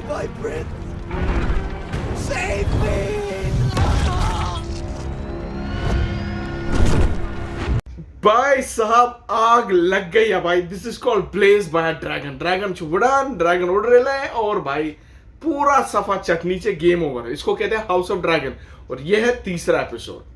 my prince! Save me! भाई साहब आग लग गई है भाई. This is called blaze by dragon. Dragon छुपड़ान ड्रैगन उड़ रहे हैं और भाई पूरा सफा चक नीचे गेम ओवर. इसको कहते हैं हाउस ऑफ ड्रैगन और यह है तीसरा episode.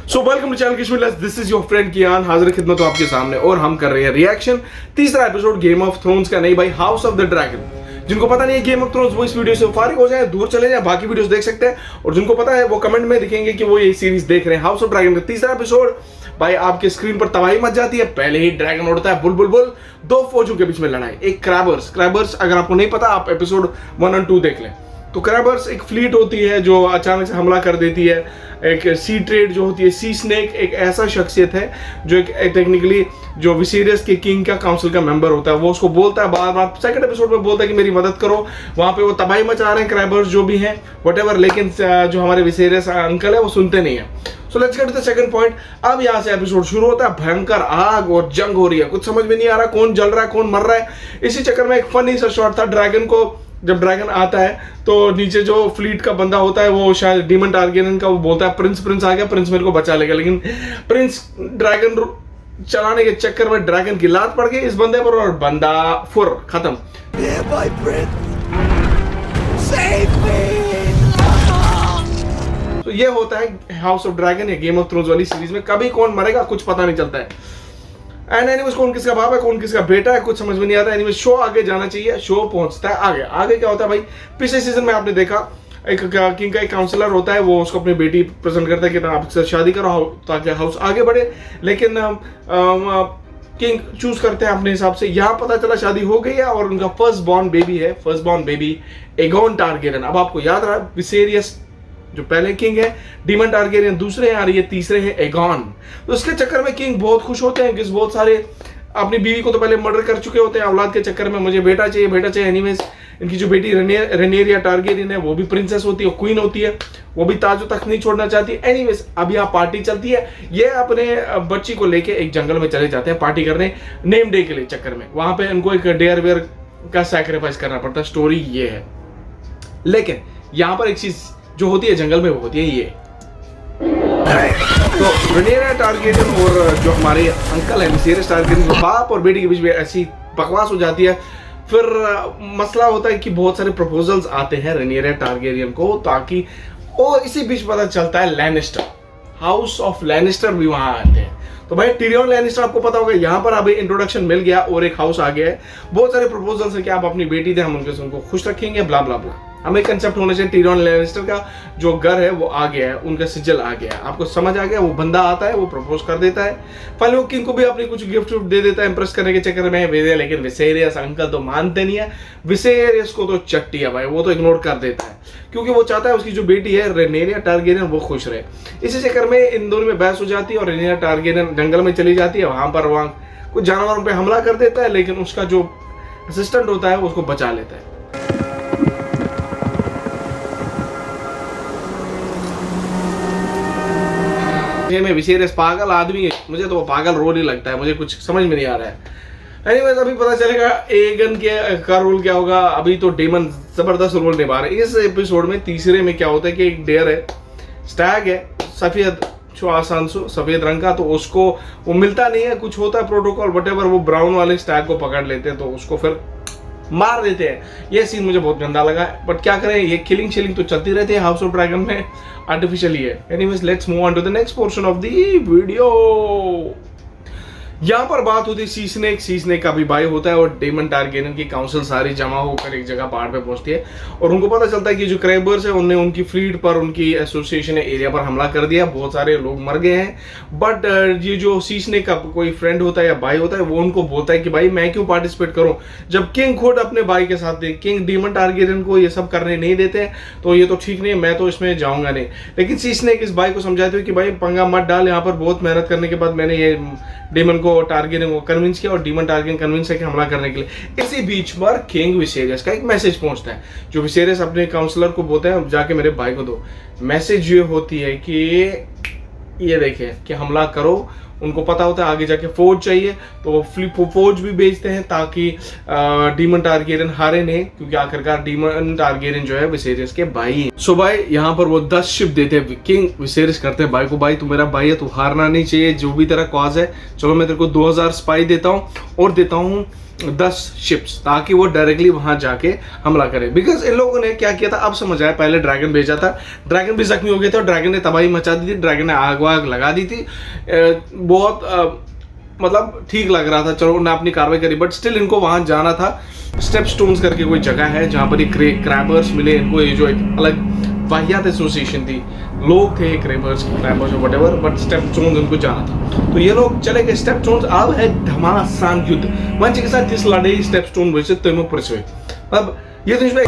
So welcome to channel किशमिलस. This is your friend Kiyan हाजिर खिदमत हो आपके सामने और हम कर रहे हैं रिएक्शन तीसरा एपिसोड गेम ऑफ थ्रोन्स का. नहीं भाई, हाउस ऑफ द ड्रैगन. जिनको पता नहीं है गेम ऑफ थ्रोन्स वो इस वीडियो से फारिग हो जाए, दूर चले जाए, बाकी वीडियोस देख सकते हैं. और जिनको पता है वो कमेंट में दिखेंगे कि वो ये सीरीज देख रहे हैं. हाउस ऑफ ड्रैगन का तीसरा एपिसोड. भाई आपके स्क्रीन पर तबाही मच जाती है. पहले ही ड्रैगन उड़ता है, बुल बुल बुल. दो फौजों के बीच में लड़ाई. एक क्रैबर्स अगर आपको नहीं पता आप एपिसोड 1 और 2 देख लें. तो क्रैबर्स एक फ्लीट होती है जो अचानक से हमला कर देती है. एक सी ट्रेड जो होती है, सी स्नेक एक ऐसा शख्सियत है जो एक टेक्निकली जो विसेरियस के किंग का काउंसिल का मेंबर होता है. वो उसको बोलता है बार बार, सेकंड एपिसोड में बोलता है कि मेरी मदद करो. वहां पे वो तबाही मचा रहे हैं क्रैबर्स जो भी हैं व्हाटएवर, लेकिन जो हमारे विसेरियस अंकल है वो सुनते नहीं है. So let's get to the second point. अब यहाँ से एपिसोड शुरू होता है. भयंकर आग और जंग हो रही है. कुछ समझ में नहीं आ रहा कौन जल रहा है कौन मर रहा है. इसी चक्कर में एक फनी सा शॉट था. ड्रैगन को जब ड्रैगन आता है तो नीचे जो फ्लीट का बंदा होता है वो शायद डीमन टारगेरियन का, वो बोलता है प्रिंस आ गया, प्रिंस मेरे को बचा लेगा. लेकिन प्रिंस ड्रैगन चलाने के चक्कर में ड्रैगन की लात पड़ गई इस बंदे पर और बंदा फुर खत्म. My prince! Save me! तो ये होता है हाउस ऑफ ड्रैगन या गेम ऑफ थ्रोन्स वाली सीरीज में. कभी कौन मरेगा कुछ पता नहीं चलता है. एंड एनीवेज कौन किसका बाप है कौन किसका बेटा है कुछ समझ में नहीं आता. एनीवेज शो आगे जाना चाहिए. शो पहुंचता है आगे. आगे क्या होता है भाई, पिछले सीजन में आपने देखा एक किंग का एक काउंसलर होता है, वो उसको अपनी बेटी प्रेजेंट करता है कि आप इससे शादी करो ताकि हाउस आगे बढ़े. लेकिन किंग चूज करते हैं अपने हिसाब से. यहाँ पता चला शादी हो गई है और उनका first born baby Aegon Targaryen. अब आपको याद रहा विसेरियस जो पहले किंग है डीमन टारगेरियन दूसरे हैं और ये तीसरे हैं एगॉन. तो इसके चक्कर में किंग बहुत खुश होते हैं कि बहुत सारे अपनी बीवी को तो पहले मर्डर कर चुके होते हैं. औलाद के चक्कर में मुझे बेटा चाहिए. एनीवेज इनकी जो बेटी रेनेरिया टारगेरियन है वो भी प्रिंसेस होती है, क्वीन होती है. वो भी ताजो तक नहीं छोड़ना चाहती. एनीवेज अब यहाँ पार्टी चलती है. ये अपने बच्ची को लेके एक जंगल में चले जाते हैं पार्टी करने नेम डे के लिए चक्कर में. वहां पे इनको एक डेयर वेयर का सैक्रिफाइस करना पड़ता है. स्टोरी ये है. लेकिन यहाँ पर एक चीज जो होती है जंगल में वो होती है ये. तो रेनेरिया टारगेरियन और जो हमारे अंकल है विसेरियस टारगेरियन, जो बाप और बेटी के बीच में ऐसी बकवास हो जाती है. फिर मसला होता है कि बहुत सारे प्रपोजल्स आते हैं रेनेरिया टारगेरियन को ताकि, और इसी बीच पता चलता है लैनिस्टर, हाउस ऑफ लैनिस्टर भी वहां आते हैं. तो भाई टिरियन लैनिस्टर आपको पता होगा यहाँ पर अभी इंट्रोडक्शन मिल गया और एक हाउस आ गया है. बहुत सारे प्रपोजल्स है कि आप अपनी बेटी दे, हम उनको खुश रखेंगे, ब्ला ब्ला ब्ला. हमें कंसेप्ट होना चाहिए टिरियन लैनिस्टर का जो घर है वो आ गया है, उनका सिजल आ गया है. आपको समझ आ गया. वो बंदा आता है, वो प्रपोज कर देता है. पहले वो किंग को भी अपनी कुछ गिफ्ट दे देता है इंप्रेस करने के चक्कर में. लेकिन विसेरियस अंकल तो मानते नहीं है. विसेरियस को तो चट्टी है भाई, वो तो इग्नोर कर देता है क्योंकि वो चाहता है उसकी जो बेटी है रेनेरिया टारगेरियन वो खुश रहे. इसी चक्कर में इन दोनों में बहस हो जाती है और रेनेरिया टारगेरियन जंगल में चली जाती है. वहां कुछ जानवरों पर हमला कर देता है लेकिन उसका जो असिस्टेंट होता है वो उसको बचा लेता है. में विसेरियस पागल आदमी है. मुझे तो वो पागल रोल ही लगता है. मुझे कुछ समझ में नहीं आ रहा है. एनीवेज अभी पता चलेगा एगन का रोल क्या होगा. अभी तो डेमन जबरदस्त रोल निभा रहे हैं. इस एपिसोड में तीसरे में क्या होता है कि एक डेयर है, स्टैग है, सफेद रंग का. तो उसको वो मिलता नहीं है. कुछ होता है प्रोटोकॉल व्हाटएवर, वो ब्राउन वाले स्टैग को पकड़ लेते हैं तो उसको फिर मार देते हैं. ये सीन मुझे बहुत गंदा लगा. बट क्या करें, ये किलिंग तो चलती रहती है हाउस ऑफ ड्रैगन में. आर्टिफिशियली है. Anyways let's move on to the next portion of the video. यहाँ पर बात होती है सी स्नेक का भी भाई होता है और डेमन टारगेरियन की काउंसिल सारी जमा होकर एक जगह पहाड़ पे पहुंचती है और उनको पता चलता है कि जो क्रैबर्स है उन्होंने उनकी फ्लीट पर, उनकी एसोसिएशन एरिया पर हमला कर दिया. बहुत सारे लोग मर गए हैं. बट ये जो सी स्नेक का कोई फ्रेंड होता है या भाई होता है वो उनको बोलता है कि भाई मैं क्यों पार्टिसिपेट करूं जब किंग खुद अपने भाई के साथ किंग डीमन टारगेरियन को ये सब करने नहीं देते हैं. तो ये तो ठीक नहीं है, मैं तो इसमें जाऊंगा नहीं. लेकिन सी स्नेक इस भाई को समझाते हुए कि भाई पंगा मत डाल, यहाँ पर बहुत मेहनत करने के बाद मैंने ये डेमन को उसको टारगेरियन को कन्विंस किया और डीमन टारगेरियन कन्विंस है कि हमला करने के लिए। इसी बीच पर किंग विसेरियस का एक मैसेज पहुंचता है, जो विसेरियस अपने काउंसलर को बोलते हैं जाके मेरे भाई को दो। मैसेज ये होती है कि ये देखे कि हमला करो। उनको पता होता है आगे जाके फौज चाहिए, तो वो फौज भी भेजते हैं ताकि डीमन टारगेरियन हारे नहीं, क्योंकि आखिरकार डीमन टारगेरियन जो है विसेरियस के भाई हैं। सो भाई यहाँ पर वो 10 शिप देते हैं। किंग विसेरियस करते हैं भाई को, भाई तू मेरा भाई है, तू हारना नहीं चाहिए, जो भी तेरा कॉज है, चलो मैं तेरे को 2000 स्पाई देता हूँ और देता हूँ 10 शिप्स, ताकि वो डायरेक्टली वहां जाके हमला करे। बिकॉज इन लोगों ने क्या किया था अब समझ आया, पहले ड्रैगन भेजा था, ड्रैगन भी जख्मी हो गया था, ड्रैगन ने तबाही मचा दी थी, ड्रैगन ने आग वाग लगा दी थी, बहुत मतलब ठीक लग रहा था, चलो उन्होंने अपनी कार्रवाई करी, बट स्टिल इनको वहां जाना था। स्टेप स्टोन्स करके कोई जगह है जहां पर ये क्रैबर्स मिले इनको, ये जो एक अलग वाहियात एसोसिएशन थी, लोग थे क्रैबर्स और व्हाटएवर, बट स्टेप स्टोन्स उनको जाना था, तो ये लोग चले गए स्टेप स्टोन्स। अब है घमासान युद्ध मंच के साथ, जिस लड़ाई स्टेप स्टोन वैसे तैमूर परिचय। अब ये तो इसमें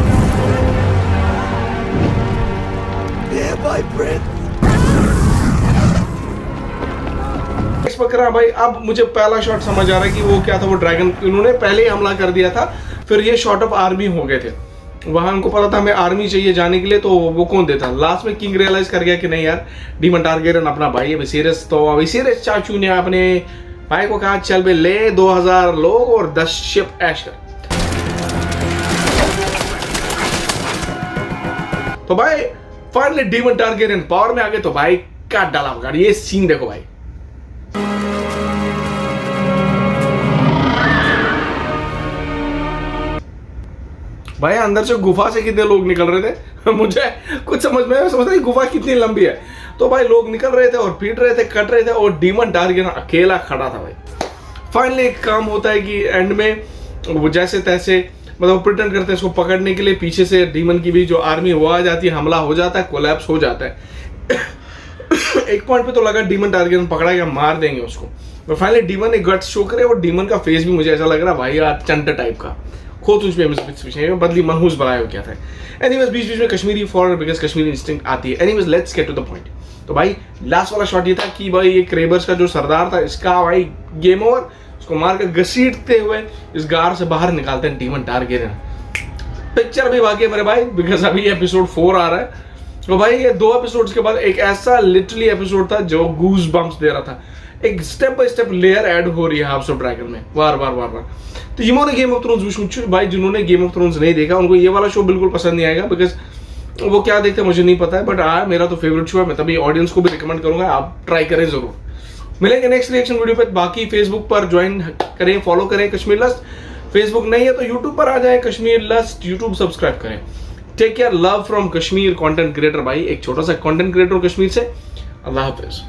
my prince. पकड़ा भाई। अब मुझे पहला शॉट समझ आ रहा है कि वो क्या था, वो ड्रैगन इन्होंने पहले ही हमला कर दिया था, फिर ये शॉट ऑफ आर्मी हो गए थे, वहां उनको पता था हमें आर्मी चाहिए जाने के लिए, तो वो कौन देता। लास्ट में किंग रियलाइज कर गया कि नहीं यार, डीमन टारगेरियन अपना भाई है विसेरियस, तो विसेरियस चाचू ने अपने भाई को कहा चल बे ले 2000 लोग और 10 शिप ऐश कर। तो भाई फाइनली डीमन टारगेरियन पावर में आ गए, तो भाई काट डाला होगा। ये सीन देखो भाई, भाई अंदर से गुफा से कितने लोग निकल रहे थे मुझे कुछ समझ में समझ नहीं गुफा कितनी लंबी है, तो भाई लोग निकल रहे थे और पीट रहे थे, कट रहे थे, और डीमन टारगेरियन अकेला खड़ा था भाई। फाइनली एक काम होता है कि एंड में वो जैसे तैसे मतलब प्रिटेंड करते हैं इसको पकड़ने के लिए, पीछे से डीमन की भी जो आर्मी वो आ जाती है, हमला हो जाता है, कोलैप्स हो जाता है एक पॉइंट पे तो लगा डीमन टारगेरियन पकड़ा गया, मार देंगे उसको, पर फाइनली डीमन ने गट्स शो करे, और डीमन का फेस भी मुझे ऐसा लग रहा भाई यार चंट टाइप का, खुद उस पे बदली मनहूस बनाया हो क्या था। एनीवेज बीच बीच में Kashmiri for because Kashmiri instinct आती है। Anyways let's get to the point. तो भाई लास्ट वाला शॉट ये था कि भाई ये क्रेबर्स का जो सरदार था, इसका भाई गेम ओवर, उसको मार कर घसीटते हुए इस गार से बाहर निकालते हैं डीमन टारगेरियन। पिक्चर भी बाकी है मेरे भाई, बिकॉज अभी एपिसोड 4 आ रहा है। तो भाई ये 2 एपिसोड्स के बाद एक ऐसा लिटरली एपिसोड था जो गूज बम्प्स दे रहा था, एक step by step layer add हो रही है हाउस ऑफ ड्रैगन में बार बार। तो जिन्होंने गेम ऑफ थ्रोन्स भाई, जिन्होंने गेम ऑफ थ्रोन्स नहीं देखा उनको ये वाला शो बिल्कुल पसंद नहीं आएगा, बिकॉज वो क्या देखते हैं मुझे नहीं पता है, बट मेरा तो फेवरेट शो है, मैं तभी ऑडियंस को भी रिकमेंड करूंगा, आप ट्राई करें जरूर। मिलेंगे नेक्स्ट रिएक्शन वीडियो पे। बाकी फेसबुक पर ज्वाइन करें, फॉलो करें कश्मीर लस्ट, फेसबुक नहीं है तो यूट्यूब पर आ जाए कश्मीर लस्ट, यूट्यूब सब्सक्राइब करें। Take care, love from Kashmir content creator भाई, एक छोटा सा कंटेंट क्रिएटर कश्मीर से। अल्लाह हाफिज।